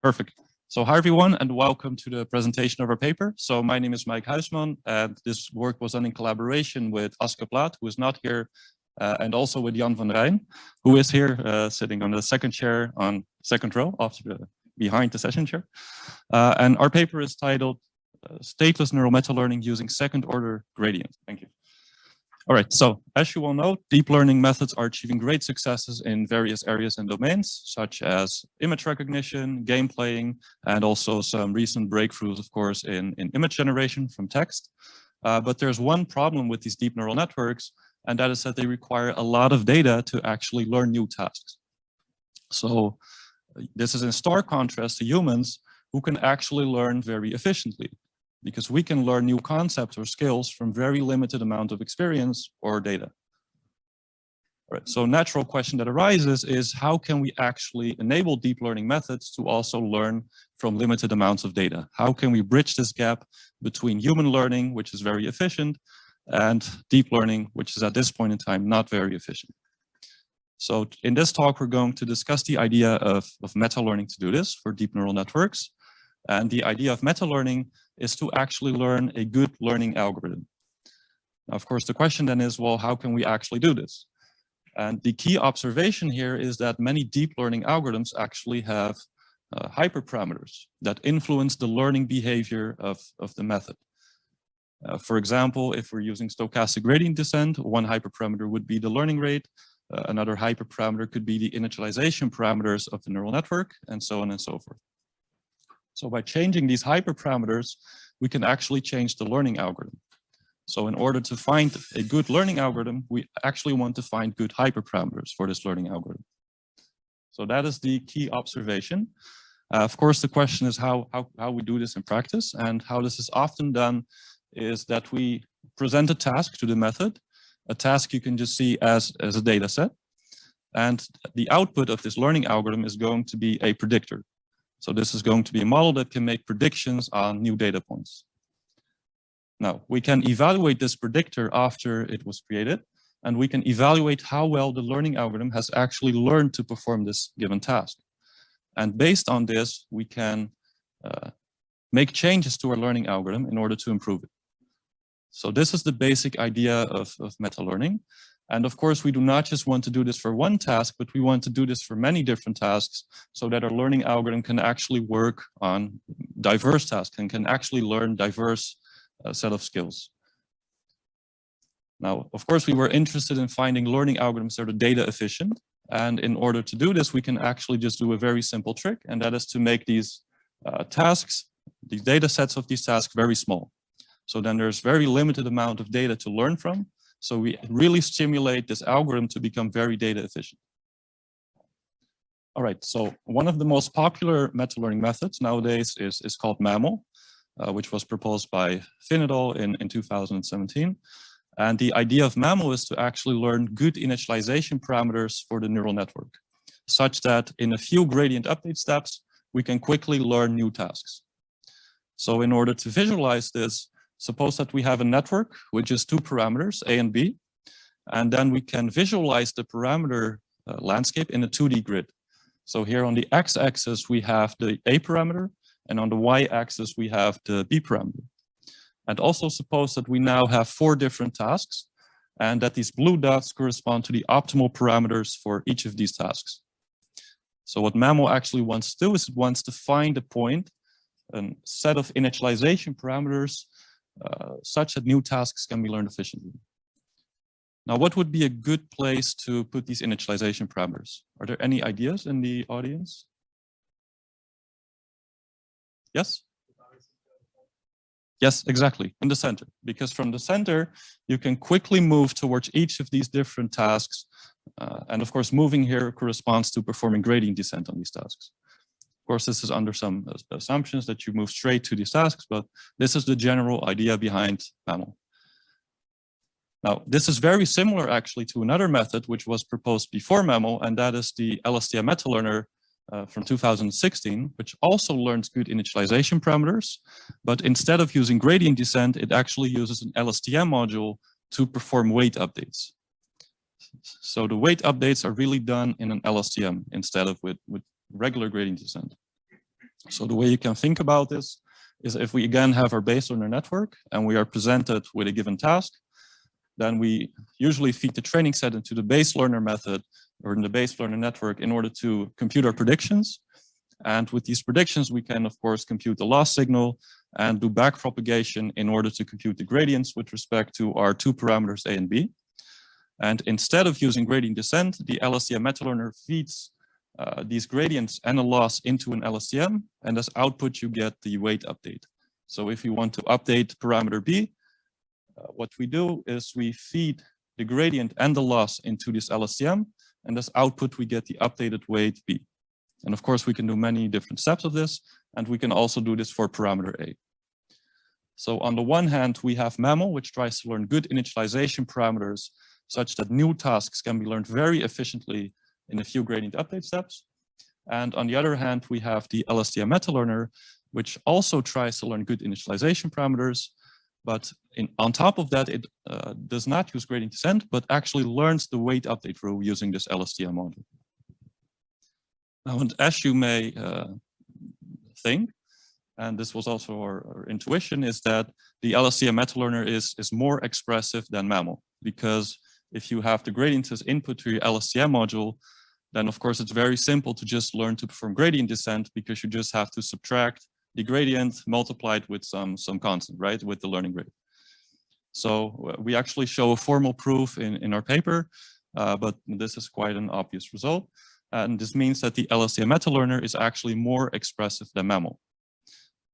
Perfect. So hi everyone, and welcome to the presentation of our paper. So my name is Mike Huisman, and this work was done in collaboration with Aske Plaat, who is not here, and also with Jan van Rijn, who is here sitting on the second chair on second row behind the session chair. And our paper is titled Stateless Neural Meta-Learning Using Second Order Gradient. Thank you. All right, so as you all know, deep learning methods are achieving great successes in various areas and domains, such as image recognition, game playing, and also some recent breakthroughs, of course, in image generation from text. But there's one problem with these deep neural networks, and that is that they require a lot of data to actually learn new tasks. So this is in stark contrast to humans, who can actually learn very efficiently, because we can learn new concepts or skills from very limited amount of experience or data. All right, so natural question that arises is, how can we actually enable deep learning methods to also learn from limited amounts of data? How can we bridge this gap between human learning, which is very efficient, and deep learning, which is at this point in time not very efficient? So in this talk, we're going to discuss the idea of meta-learning to do this for deep neural networks. And the idea of meta-learning is to actually learn a good learning algorithm. Now, of course, the question then is, well, how can we actually do this? And the key observation here is that many deep learning algorithms actually have hyperparameters that influence the learning behavior of the method. For example, if we're using stochastic gradient descent, one hyperparameter would be the learning rate. Another hyperparameter could be the initialization parameters of the neural network, and so on and so forth. So by changing these hyperparameters, we can actually change the learning algorithm. So in order to find a good learning algorithm, we actually want to find good hyperparameters for this learning algorithm. So that is the key observation. Of course, the question is how we do this in practice, and how this is often done is that we present a task to the method. A task you can just see as a data set. And the output of this learning algorithm is going to be a predictor. So this is going to be a model that can make predictions on new data points. Now, we can evaluate this predictor after it was created, and we can evaluate how well the learning algorithm has actually learned to perform this given task. And based on this, we can make changes to our learning algorithm in order to improve it. So this is the basic idea of meta-learning. And of course, we do not just want to do this for one task, but we want to do this for many different tasks so that our learning algorithm can actually work on diverse tasks and can actually learn diverse set of skills. Now, of course, we were interested in finding learning algorithms that are data efficient. And in order to do this, we can actually just do a very simple trick, and that is to make these tasks, these data sets of these tasks, very small. So then there's very limited amount of data to learn from. So we really stimulate this algorithm to become very data efficient. All right, so one of the most popular meta-learning methods nowadays is called MAML, which was proposed by Finedal in 2017. And the idea of MAML is to actually learn good initialization parameters for the neural network, such that in a few gradient update steps, we can quickly learn new tasks. So in order to visualize this, suppose that we have a network with just two parameters, A and B, and then we can visualize the parameter landscape in a 2D grid. So here on the x-axis, we have the A parameter, and on the y-axis, we have the B parameter. And also suppose that we now have 4 different tasks, and that these blue dots correspond to the optimal parameters for each of these tasks. So what MAML actually wants to do is it wants to find a point, a set of initialization parameters such that new tasks can be learned efficiently. Now, what would be a good place to put these initialization parameters? Are there any ideas in the audience? Yes? Yes, exactly, in the center. Because from the center, you can quickly move towards each of these different tasks. And of course, moving here corresponds to performing gradient descent on these tasks. Of course, this is under some assumptions that you move straight to these tasks, but this is the general idea behind MAML. Now, this is very similar actually to another method which was proposed before MAML, and that is the LSTM meta-learner from 2016, which also learns good initialization parameters, but instead of using gradient descent, it actually uses an LSTM module to perform weight updates. So the weight updates are really done in an LSTM instead of with regular gradient descent. So the way you can think about this is if we again have our base learner network and we are presented with a given task, then we usually feed the training set into the base learner method or in the base learner network in order to compute our predictions. And with these predictions, we can, of course, compute the loss signal and do backpropagation in order to compute the gradients with respect to our two parameters A and B. And instead of using gradient descent, the LSTM MetaLearner feeds these gradients and a loss into an LSTM, and as output, you get the weight update. So if you want to update parameter B, what we do is we feed the gradient and the loss into this LSTM, and as output, we get the updated weight B. And of course, we can do many different steps of this, and we can also do this for parameter A. So on the one hand, we have MAML, which tries to learn good initialization parameters such that new tasks can be learned very efficiently in a few gradient update steps. And on the other hand, we have the LSTM MetaLearner, which also tries to learn good initialization parameters. But on top of that, it does not use gradient descent, but actually learns the weight update rule using this LSTM module. Now, and as you may think, and this was also our intuition, is that the LSTM MetaLearner is more expressive than MAML, because if you have the gradient as input to your LSTM module, then of course it's very simple to just learn to perform gradient descent, because you just have to subtract the gradient multiplied with some constant, right, with the learning rate. So we actually show a formal proof in our paper, but this is quite an obvious result. And this means that the LSTM MetaLearner is actually more expressive than MAML.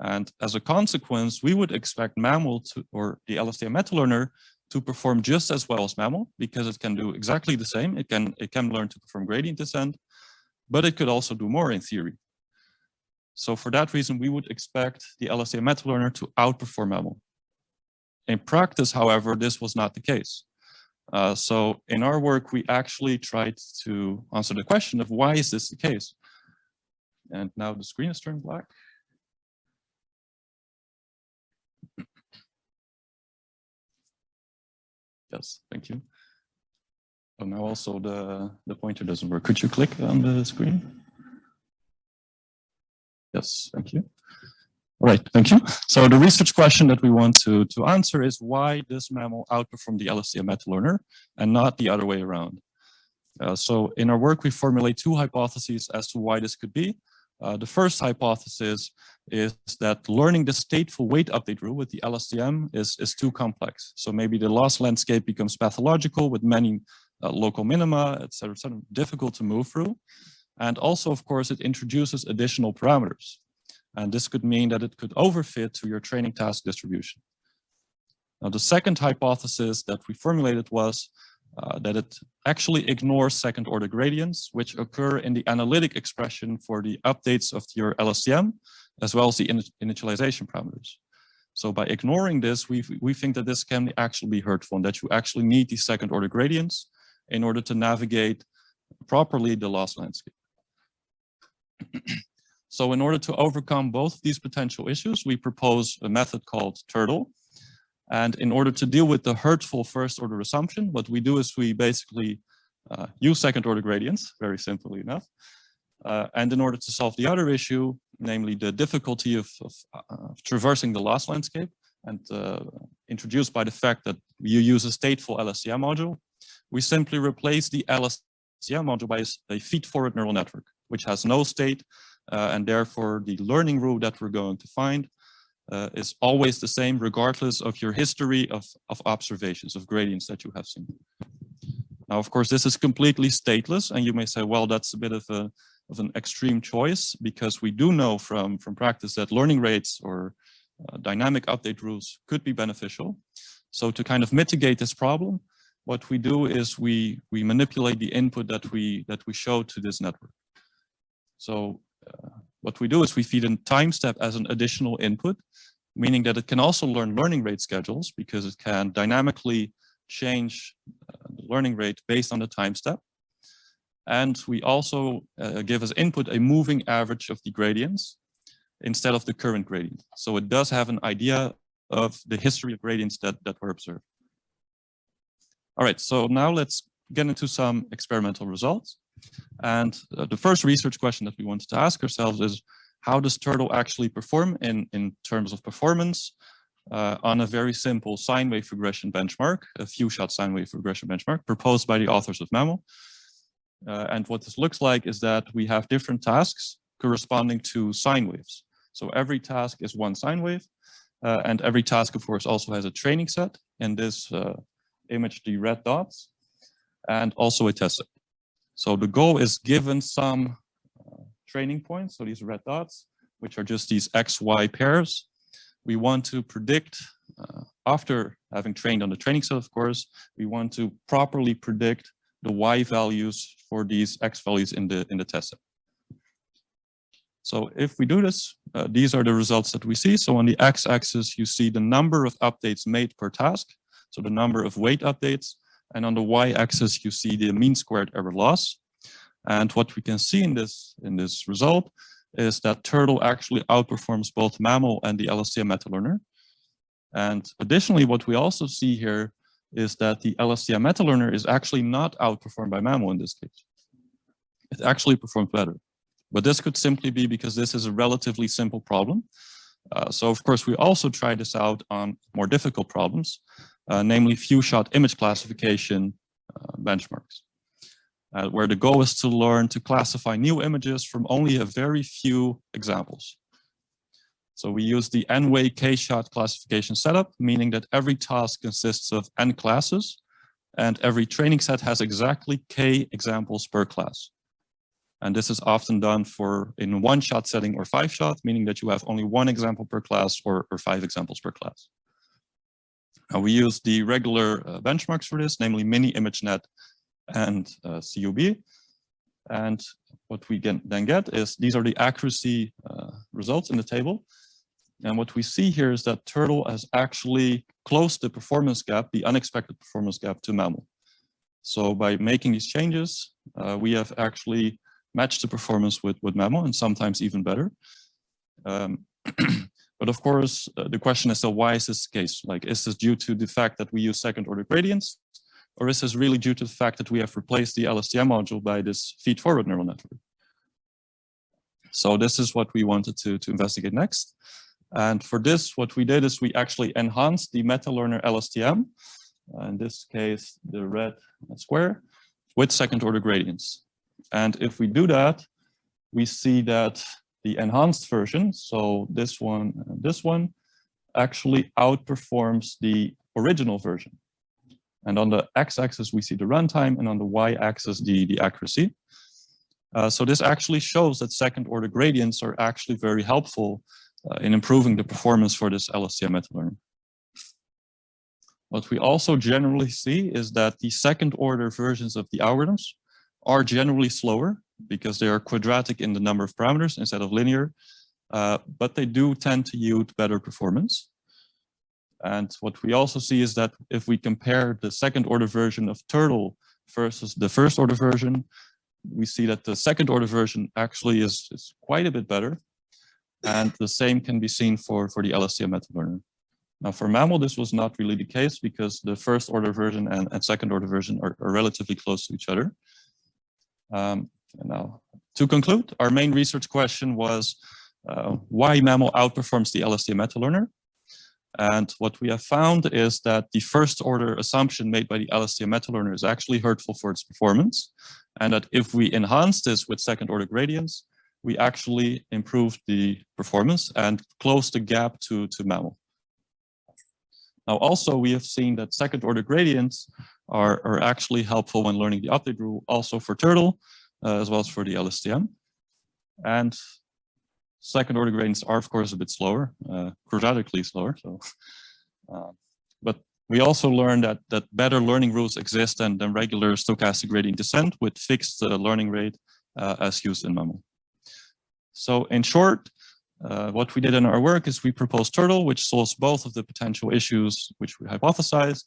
And as a consequence, we would expect MAML to, or the LSTM MetaLearner, to perform just as well as MAML, because it can do exactly the same. It can learn to perform gradient descent, but it could also do more in theory. So for that reason, we would expect the LSTM MetaLearner to outperform MAML. In practice, however, this was not the case. So in our work, we actually tried to answer the question of why is this the case? And now the screen is turned black. Yes, thank you. Oh, now also the pointer doesn't work. Could you click on the screen? Yes, thank you. All right, thank you. So the research question that we want to answer is why does MAML outperform the LSTM MetaLearner and not the other way around? So in our work, we formulate two hypotheses as to why this could be. The first hypothesis is that learning the stateful weight update rule with the LSTM is too complex. So maybe the loss landscape becomes pathological with many local minima, et cetera, difficult to move through. And also, of course, it introduces additional parameters. And this could mean that it could overfit to your training task distribution. Now, the second hypothesis that we formulated was that it actually ignores second order gradients, which occur in the analytic expression for the updates of your LSTM, as well as the initialization parameters. So by ignoring this, we think that this can actually be hurtful, and that you actually need these second order gradients in order to navigate properly the loss landscape. So in order to overcome both of these potential issues, we propose a method called Turtle. And in order to deal with the hurtful first order assumption, what we do is we basically use second order gradients, very simply enough. And in order to solve the other issue, namely the difficulty of traversing the loss landscape, and introduced by the fact that you use a stateful LSTM module, we simply replace the LSTM module by a feed-forward neural network, which has no state, and therefore the learning rule that we're going to find is always the same, regardless of your history of observations, of gradients that you have seen. Now, of course, this is completely stateless, and you may say, well, that's a bit of an extreme choice, because we do know from practice that learning rates or dynamic update rules could be beneficial. So to kind of mitigate this problem, what we do is we manipulate the input that we show to this network. So what we do is we feed a time step as an additional input, meaning that it can also learn learning rate schedules, because it can dynamically change the learning rate based on the time step. And we also give as input a moving average of the gradients instead of the current gradient. So it does have an idea of the history of gradients that were observed. All right, so now let's get into some experimental results. And the first research question that we wanted to ask ourselves is, how does Turtle actually perform in terms of performance on a very simple sine wave regression benchmark, a few-shot sine wave regression benchmark proposed by the authors of MAML. And what this looks like is that we have different tasks corresponding to sine waves. So every task is one sine wave, and every task, of course, also has a training set. In this image, the red dots, and also a test set. So the goal is, given some training points, so these red dots, which are just these XY pairs, we want to predict, after having trained on the training set, of course, we want to properly predict the Y values for these X values in the test set. So if we do this, these are the results that we see. So on the X-axis, you see the number of updates made per task, so the number of weight updates, and on the Y-axis, you see the mean squared error loss. And what we can see in this result is that Turtle actually outperforms both MAML and the LSTM meta-learner. And additionally, what we also see here is that the LSTM meta-learner is actually not outperformed by MAML in this case. It actually performs better. But this could simply be because this is a relatively simple problem. So of course, we also try this out on more difficult problems, namely few-shot image classification benchmarks, where the goal is to learn to classify new images from only a very few examples. So we use the n-way k-shot classification setup, meaning that every task consists of n classes, and every training set has exactly k examples per class. And this is often done in one-shot setting or five-shot, meaning that you have only one example per class or 5 examples per class. Now we use the regular benchmarks for this, namely Mini ImageNet and CUB. And what we then get is, these are the accuracy results in the table. And what we see here is that Turtle has actually closed the performance gap, the unexpected performance gap, to MAML. So by making these changes, we have actually matched the performance with MAML, and sometimes even better. But of course, the question is, so why is this the case? Like, is this due to the fact that we use second-order gradients, or is this really due to the fact that we have replaced the LSTM module by this feed-forward neural network? So this is what we wanted to investigate next. And for this, what we did is we actually enhanced the meta-learner LSTM, in this case, the red square, with second-order gradients. And if we do that, we see that the enhanced version, so this one and this one, actually outperforms the original version. And on the x-axis, we see the runtime, and on the y-axis, the accuracy. So this actually shows that second-order gradients are actually very helpful in improving the performance for this LSTM meta-learner. What we also generally see is that the second-order versions of the algorithms are generally slower because they are quadratic in the number of parameters instead of linear, but they do tend to yield better performance. And what we also see is that if we compare the second-order version of Turtle versus the first-order version, we see that the second-order version actually is quite a bit better. And the same can be seen for the LSTM meta-learner. Now for MAML, this was not really the case because the first-order version and second-order version are relatively close to each other. And now, to conclude, our main research question was why MAML outperforms the LSTM meta-learner. And what we have found is that the first-order assumption made by the LSTM meta-learner is actually hurtful for its performance, and that if we enhance this with second-order gradients, we actually improve the performance and close the gap to MAML. Now, also, we have seen that second-order gradients are actually helpful when learning the update rule, also for Turtle, as well as for the LSTM. And second-order gradients are, of course, a bit slower, quadratically slower. So, but we also learned that better learning rules exist than regular stochastic gradient descent with fixed learning rate as used in MAML. So in short, what we did in our work is we proposed Turtle, which solves both of the potential issues which we hypothesized.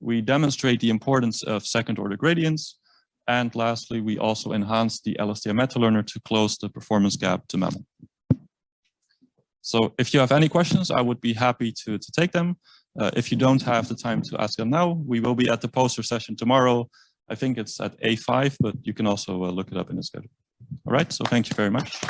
We demonstrate the importance of second-order gradients. And lastly, we also enhanced the LSTM meta-learner to close the performance gap to MAML. So if you have any questions, I would be happy to take them. If you don't have the time to ask them now, we will be at the poster session tomorrow. I think it's at A5, but you can also look it up in the schedule. All right, so thank you very much.